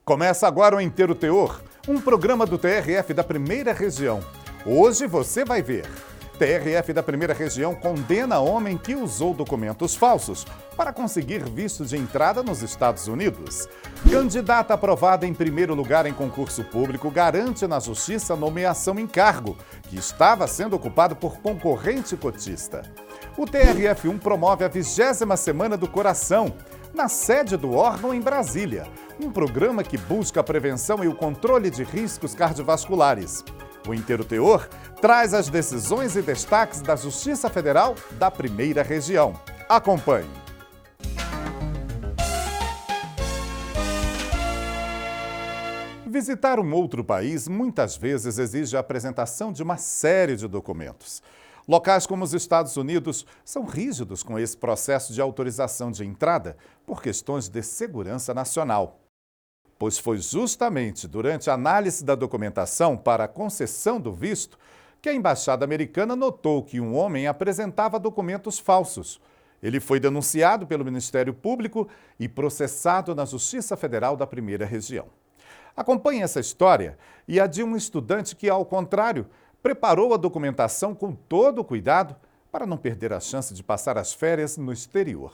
Começa agora o Inteiro Teor, um programa do TRF da Primeira Região. Hoje você vai ver. TRF da Primeira Região condena homem que usou documentos falsos para conseguir visto de entrada nos Estados Unidos. Candidata aprovada em primeiro lugar em concurso público garante na Justiça nomeação em cargo, que estava sendo ocupado por concorrente cotista. O TRF1 promove a 20ª Semana do Coração, na sede do órgão em Brasília, um programa que busca a prevenção e o controle de riscos cardiovasculares. O Inteiro Teor traz as decisões e destaques da Justiça Federal da Primeira Região. Acompanhe. Visitar um outro país muitas vezes exige a apresentação de uma série de documentos. Locais como os Estados Unidos são rígidos com esse processo de autorização de entrada por questões de segurança nacional. Pois foi justamente durante a análise da documentação para a concessão do visto que a Embaixada Americana notou que um homem apresentava documentos falsos. Ele foi denunciado pelo Ministério Público e processado na Justiça Federal da Primeira Região. Acompanhe essa história e a de um estudante que, ao contrário, preparou a documentação com todo o cuidado para não perder a chance de passar as férias no exterior.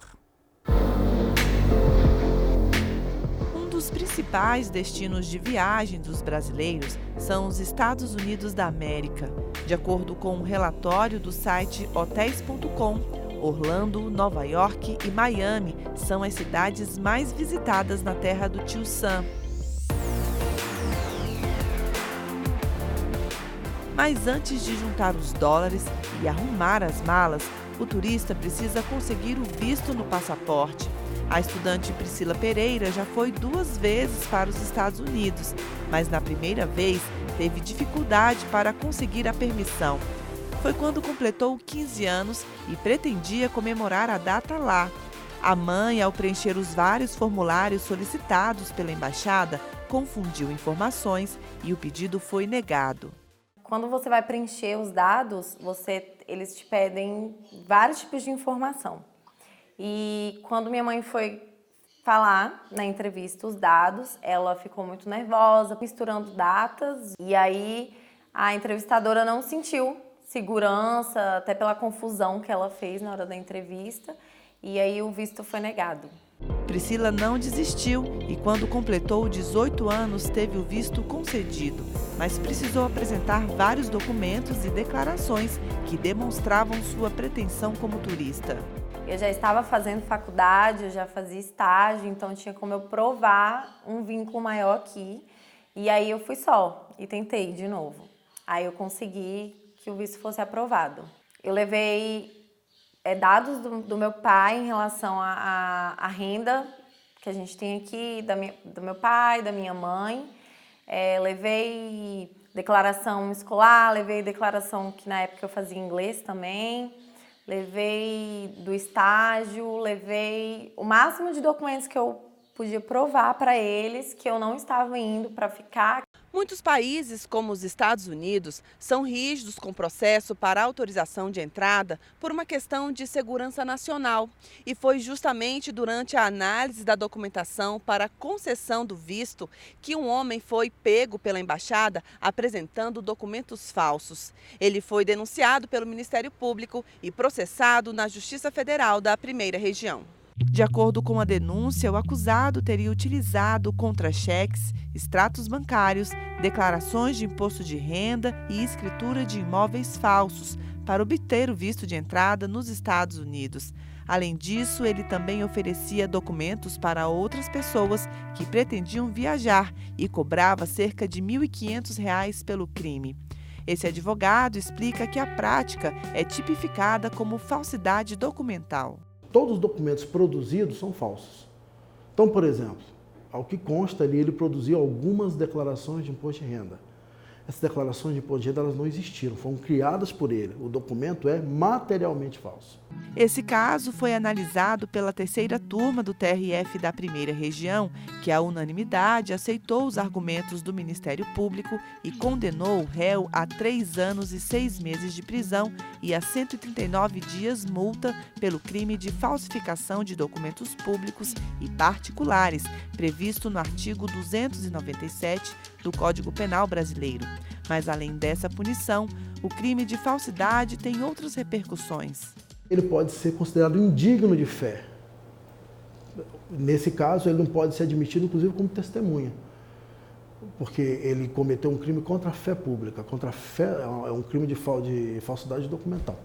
Um dos principais destinos de viagem dos brasileiros são os Estados Unidos da América. De acordo com um relatório do site Hotels.com, Orlando, Nova York e Miami são as cidades mais visitadas na terra do Tio Sam. Mas antes de juntar os dólares e arrumar as malas, o turista precisa conseguir o visto no passaporte. A estudante Priscila Pereira já foi 2 vezes para os Estados Unidos, mas na primeira vez teve dificuldade para conseguir a permissão. Foi quando completou 15 anos e pretendia comemorar a data lá. A mãe, ao preencher os vários formulários solicitados pela embaixada, confundiu informações e o pedido foi negado. Quando você vai preencher os dados, eles te pedem vários tipos de informação. E quando minha mãe foi falar na entrevista os dados, ela ficou muito nervosa, misturando datas. E aí a entrevistadora não sentiu segurança, até pela confusão que ela fez na hora da entrevista. E aí o visto foi negado. Priscila não desistiu e, quando completou 18 anos, teve o visto concedido, mas precisou apresentar vários documentos e declarações que demonstravam sua pretensão como turista. Eu já estava fazendo faculdade, eu já fazia estágio, então tinha como eu provar um vínculo maior aqui. E aí eu fui só e tentei de novo. Aí eu consegui que o visto fosse aprovado. Eu levei dados do meu pai em relação à renda que a gente tem aqui, do meu pai, da minha mãe. Levei declaração escolar, levei declaração que na época eu fazia inglês também, levei do estágio, levei o máximo de documentos que eu podia provar para eles que eu não estava indo para ficar. Muitos países, como os Estados Unidos, são rígidos com o processo para autorização de entrada por uma questão de segurança nacional. E foi justamente durante a análise da documentação para a concessão do visto que um homem foi pego pela embaixada apresentando documentos falsos. Ele foi denunciado pelo Ministério Público e processado na Justiça Federal da Primeira Região. De acordo com a denúncia, o acusado teria utilizado contra-cheques, extratos bancários, declarações de imposto de renda e escritura de imóveis falsos para obter o visto de entrada nos Estados Unidos. Além disso, ele também oferecia documentos para outras pessoas que pretendiam viajar e cobrava cerca de R$ 1.500 pelo crime. Esse advogado explica que a prática é tipificada como falsidade documental. Todos os documentos produzidos são falsos. Então, por exemplo, ao que consta ali, ele produziu algumas declarações de imposto de renda. essas declarações de imposto de renda elas não existiram, foram criadas por ele. O documento é materialmente falso. Esse caso foi analisado pela terceira turma do TRF da Primeira Região, que à unanimidade aceitou os argumentos do Ministério Público e condenou o réu a 3 anos e 6 meses de prisão e a 139 dias multa pelo crime de falsificação de documentos públicos e particulares, previsto no artigo 297 do Código Penal Brasileiro. Mas, além dessa punição, o crime de falsidade tem outras repercussões. Ele pode ser considerado indigno de fé. Nesse caso, ele não pode ser admitido, inclusive, como testemunha, porque ele cometeu um crime contra a fé pública, contra a fé, é um crime de falsidade documental.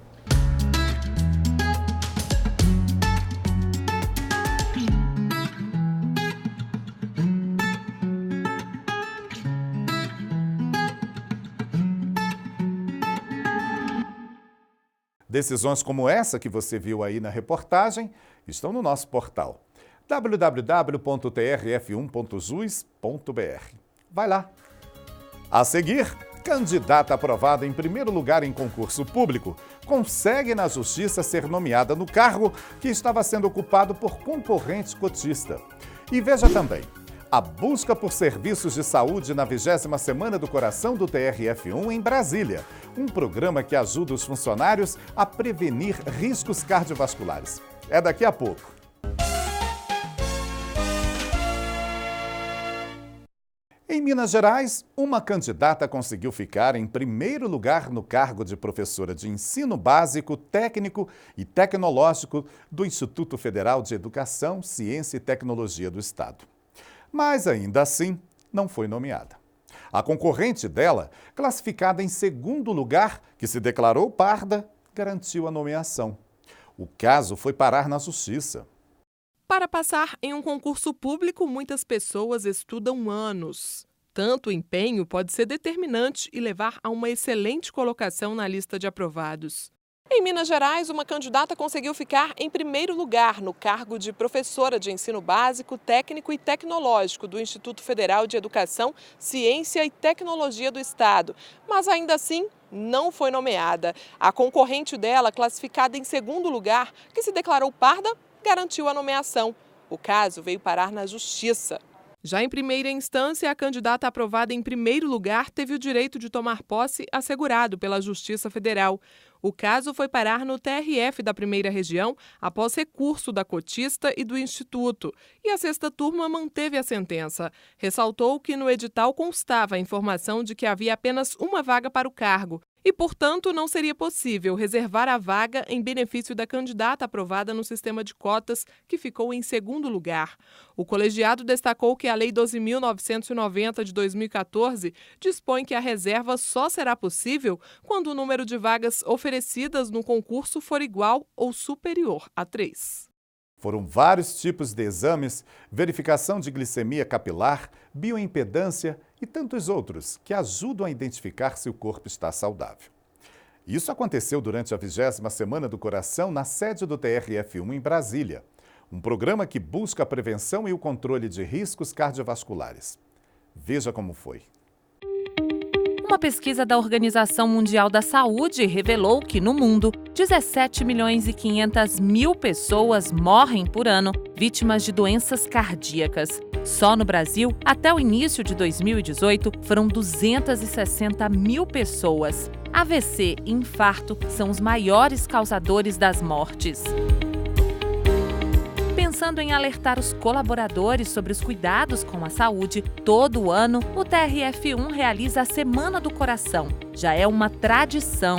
Decisões como essa que você viu aí na reportagem estão no nosso portal www.trf1.jus.br. Vai lá. A seguir, candidata aprovada em primeiro lugar em concurso público consegue na Justiça ser nomeada no cargo que estava sendo ocupado por concorrente cotista. E veja também, a busca por serviços de saúde na 20ª Semana do Coração do TRF1 em Brasília, um programa que ajuda os funcionários a prevenir riscos cardiovasculares. É daqui a pouco. Em Minas Gerais, uma candidata conseguiu ficar em primeiro lugar no cargo de professora de ensino básico, técnico e tecnológico do Instituto Federal de Educação, Ciência e Tecnologia do Estado. Mas, ainda assim, não foi nomeada. A concorrente dela, classificada em segundo lugar, que se declarou parda, garantiu a nomeação. O caso foi parar na Justiça. Para passar em um concurso público, muitas pessoas estudam anos. Tanto empenho pode ser determinante e levar a uma excelente colocação na lista de aprovados. Em Minas Gerais, uma candidata conseguiu ficar em primeiro lugar no cargo de professora de ensino básico, técnico e tecnológico do Instituto Federal de Educação, Ciência e Tecnologia do Estado, mas ainda assim não foi nomeada. A concorrente dela, classificada em segundo lugar, que se declarou parda, garantiu a nomeação. O caso veio parar na Justiça. Já em primeira instância, a candidata aprovada em primeiro lugar teve o direito de tomar posse assegurado pela Justiça Federal. O caso foi parar no TRF da Primeira Região após recurso da cotista e do Instituto. E a sexta turma manteve a sentença. Ressaltou que no edital constava a informação de que havia apenas uma vaga para o cargo. E, portanto, não seria possível reservar a vaga em benefício da candidata aprovada no sistema de cotas, que ficou em segundo lugar. O colegiado destacou que a Lei 12.990 de 2014 dispõe que a reserva só será possível quando o número de vagas oferecidas no concurso for igual ou superior a 3. Foram vários tipos de exames, verificação de glicemia capilar, bioimpedância e tantos outros que ajudam a identificar se o corpo está saudável. Isso aconteceu durante a 20ª Semana do Coração na sede do TRF1 em Brasília, um programa que busca a prevenção e o controle de riscos cardiovasculares. Veja como foi. Uma pesquisa da Organização Mundial da Saúde revelou que, no mundo, 17.500.000 pessoas morrem por ano vítimas de doenças cardíacas. Só no Brasil, até o início de 2018, foram 260.000 pessoas. AVC e infarto são os maiores causadores das mortes. Pensando em alertar os colaboradores sobre os cuidados com a saúde, todo ano o TRF1 realiza a Semana do Coração. Já é uma tradição.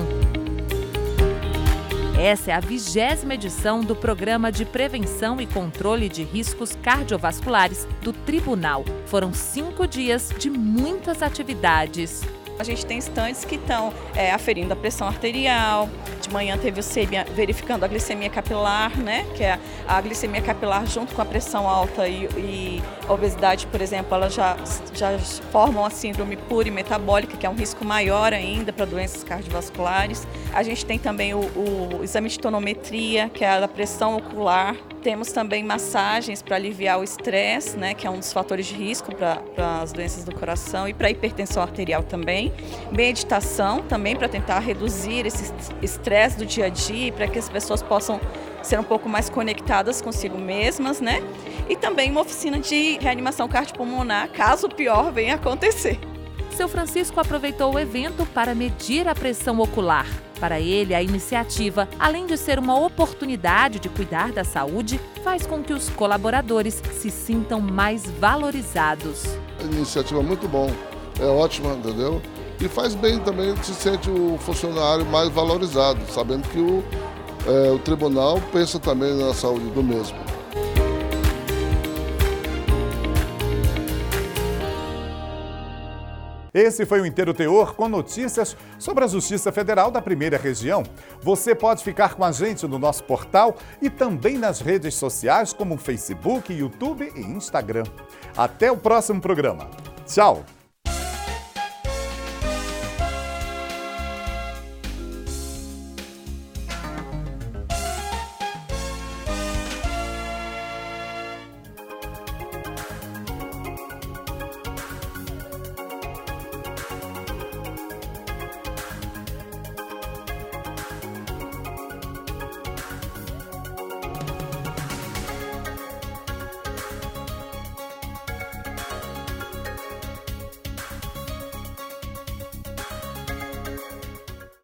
Essa é a 20ª edição do Programa de Prevenção e Controle de Riscos Cardiovasculares do Tribunal. Foram 5 dias de muitas atividades. A gente tem estantes que estão aferindo a pressão arterial. De manhã teve o SEBIA verificando a glicemia capilar, né? Que é a glicemia capilar junto com a pressão alta e a obesidade, por exemplo, elas já formam a síndrome plurimetabólica, que é um risco maior ainda para doenças cardiovasculares. A gente tem também o exame de tonometria, que é a da pressão ocular, Temos também massagens para aliviar o estresse, né, que é um dos fatores de risco para as doenças do coração e para a hipertensão arterial também. Meditação também para tentar reduzir esse estresse do dia a dia e para que as pessoas possam ser um pouco mais conectadas consigo mesmas, né? E também uma oficina de reanimação cardiopulmonar, caso o pior venha a acontecer. Seu Francisco aproveitou o evento para medir a pressão ocular. Para ele, a iniciativa, além de ser uma oportunidade de cuidar da saúde, faz com que os colaboradores se sintam mais valorizados. A iniciativa é muito bom, é ótima, entendeu? E faz bem também, se sente o funcionário mais valorizado, sabendo que o tribunal pensa também na saúde do mesmo. Esse foi o Inteiro Teor com notícias sobre a Justiça Federal da Primeira Região. Você pode ficar com a gente no nosso portal e também nas redes sociais como Facebook, YouTube e Instagram. Até o próximo programa. Tchau!